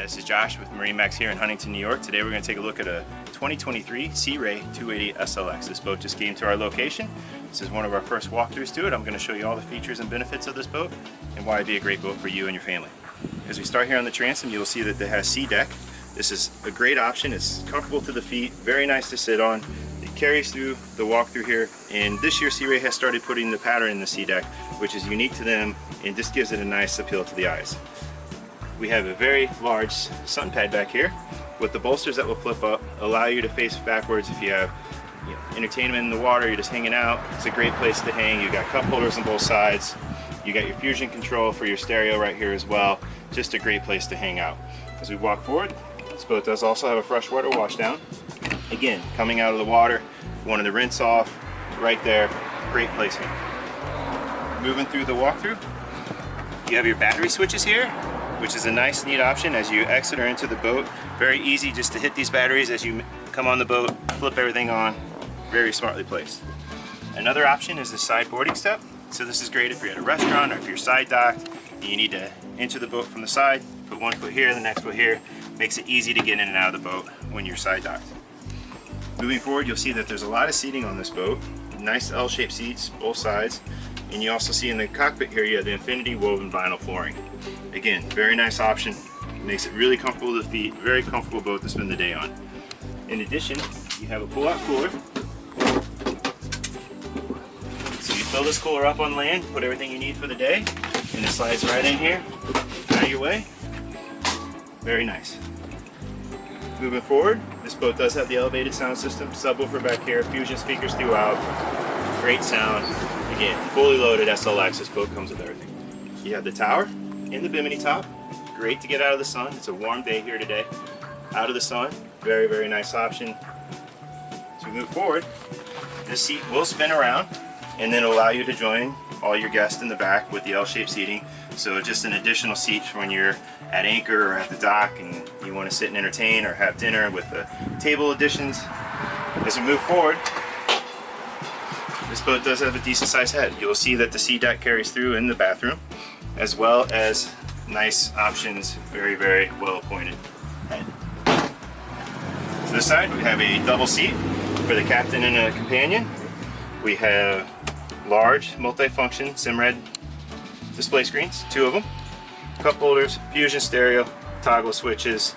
This is Josh with MarineMax here in Huntington, New York. Today we're going to take a look at a 2023 Sea Ray 280 SLX. This boat just came to our location. This is one of our first walkthroughs to it. I'm going to show you all the features and benefits of this boat and why it'd be a great boat for you and your family. As we start here on the transom, you'll see that it has sea deck. This is a great option. It's comfortable to the feet, very nice to sit on. It carries through the walkthrough here, and this year Sea Ray has started putting the pattern in the sea deck, which is unique to them and just gives it a nice appeal to the eyes. We have a very large sun pad back here with the bolsters that will flip up, allow you to face backwards if you have entertainment in the water, you're just hanging out. It's a great place to hang. You got cup holders on both sides. You got your fusion control for your stereo right here as well. Just a great place to hang out. As we walk forward, this boat does also have a freshwater wash down. Again, coming out of the water, wanted to rinse off right there. Great placement. Moving through the walkthrough, you have your battery switches here, which is a nice, neat option as you exit or enter the boat. Very easy just to hit these batteries as you come on the boat, flip everything on. Very smartly placed. Another option is the side boarding step. So this is great if you're at a restaurant or if you're side docked and you need to enter the boat from the side. Put one foot here, the next foot here. Makes it easy to get in and out of the boat when you're side docked. Moving forward, you'll see that there's a lot of seating on this boat. Nice L-shaped seats, both sides. And you also see in the cockpit here, you have the infinity woven vinyl flooring. Again, very nice option. Makes it really comfortable to the feet. Very comfortable boat to spend the day on. In addition, you have a pull-out cooler. So you fill this cooler up on land, put everything you need for the day, and it slides right in here, out of your way. Very nice. Moving forward, this boat does have the elevated sound system, subwoofer back here, fusion speakers throughout. Great sound. Again, fully loaded SLX. This boat comes with everything. You have the tower and the bimini top. Great to get out of the sun. It's a warm day here today. Out of the sun. Very, very nice option. As we move forward, this seat will spin around and then allow you to join all your guests in the back with the L-shaped seating. So just an additional seat for when you're at anchor or at the dock and you want to sit and entertain or have dinner with the table additions. As we move forward, this boat does have a decent sized head. You'll see that the sea deck carries through in the bathroom, as well as nice options, very, very well appointed head. To this side, we have a double seat for the captain and a companion. We have large multi-function Simred display screens, 2 of them, cup holders, fusion stereo, toggle switches.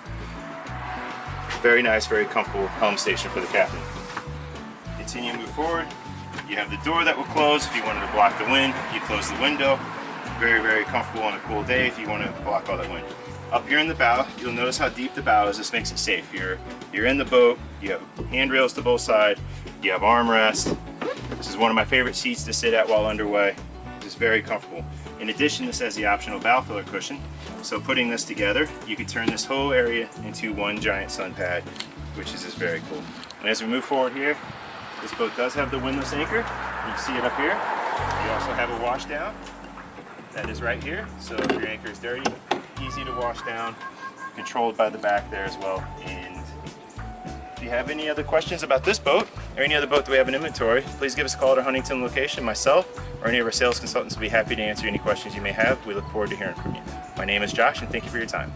Very nice, very comfortable helm station for the captain. Continue to move forward. You have the door that will close if you wanted to block the wind. You close the window. Very, very comfortable on a cool day if you want to block all that wind. Up here in the bow, you'll notice how deep the bow is. This makes it safe. You're in the boat. You have handrails to both sides. You have armrest. This is one of my favorite seats to sit at while underway. It's very comfortable. In addition, this has the optional bow filler cushion. So putting this together, you could turn this whole area into one giant sun pad, which is just very cool. And as we move forward here, this boat does have the windlass anchor. You can see it up here. You also have a wash down. That is right here. So if your anchor is dirty, easy to wash down, controlled by the back there as well. And if you have any other questions about this boat or any other boat that we have in inventory, please give us a call at our Huntington location. Myself or any of our sales consultants will be happy to answer any questions you may have. We look forward to hearing from you. My name is Josh, and thank you for your time.